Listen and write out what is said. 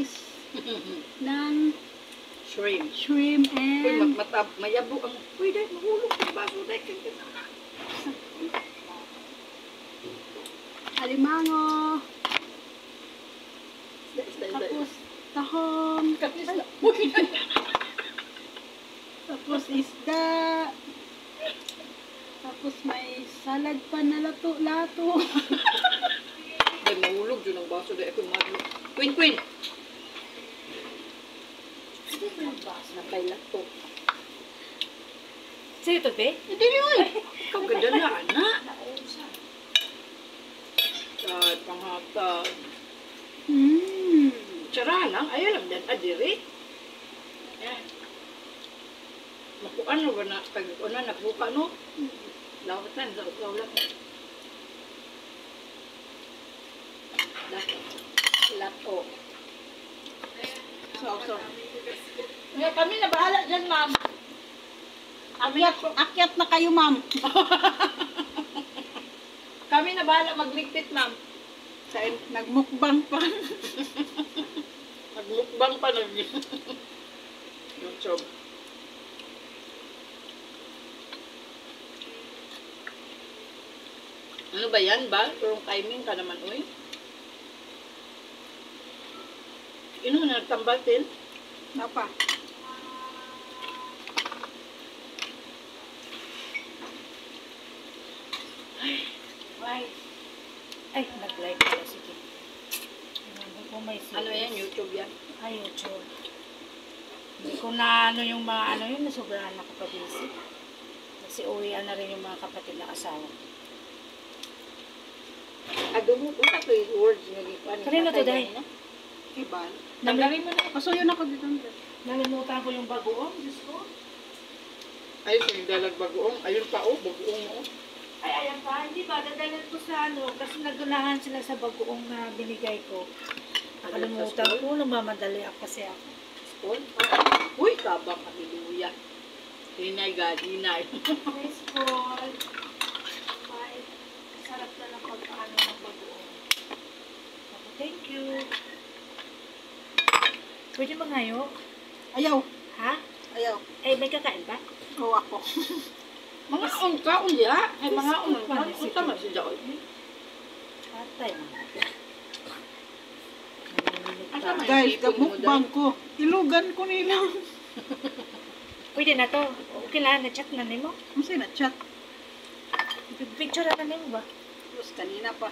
piece ng Shrimp. shrimp Uy, and mayabo ang... Uy, dahil mahulog sa baso. Dahil kaya alimango. Tapos tahong. Tapos isda. Tapos may salad pa na lato-lato. dahil mahulog yun ang baso. Dahil ako mahulog. Queen! Napay lato. Sa'yo ito, be? Hindi yun. Ikaw gadala, anak. Ay, panghatag. Tsara lang. Ayaw lang din. Adiri. Makuan mo ba na? Pag-una, nagbuka, no? Lawat na. Lawat na. Lato. So. Kami na bahala dyan, ma'am. Akyat na kayo, ma'am. Kami na bahala magligpit, ma'am. Nagmukbang pa. Nagmukbang pa na YouTube. Ano ba yan ba? Turong timing ka naman, uy. Ino na nagtambal din? Napa. Ay, nag-live pala. Sige. Hindi ko may series. Ano yan? YouTube yan? Ay, YouTube. Hindi ko na ano yung mga ano yun. Nasobrahan ako pa-busy. Kasi uwian na rin yung mga kapatid na asawa. Ado mo po na ito yung words nga gipan. Kanino to, Day? Iban. Tanggalin mo na. Masuyo na ko dito. Nalimutan ko yung bagoong. Diyos ko. Ayun, sinidalag bagoong. Ayun pa, oh, bagoong, oh. Ay, ayan pa. Hindi ba? Dadalhin ko sa ano. Kasi nagunahan sila sa bagoong na binigay ko. Nakalimutan ko. Namamadali ako kasi ako. School? Uy, kabang, hallelujah. Hinay, God, hinay. Praise God. Ay, sarap na ng pagkaano ng bagoong. Thank you. Pwede ba ngayon? Ayaw. Ha? Ayaw. Eh, may kakain ba? Oo ako. Mga on ka, ulya. Ay, mga on ka. Yes, Unta man si Jaoy. Atay. Asa man Guys, yung mo mukbang ko. Ilugan ko nila. Pwede na to. Okay lang, na-chat na nimo. Masay na chat. Picture na nimo ba? Tapos kanina pa.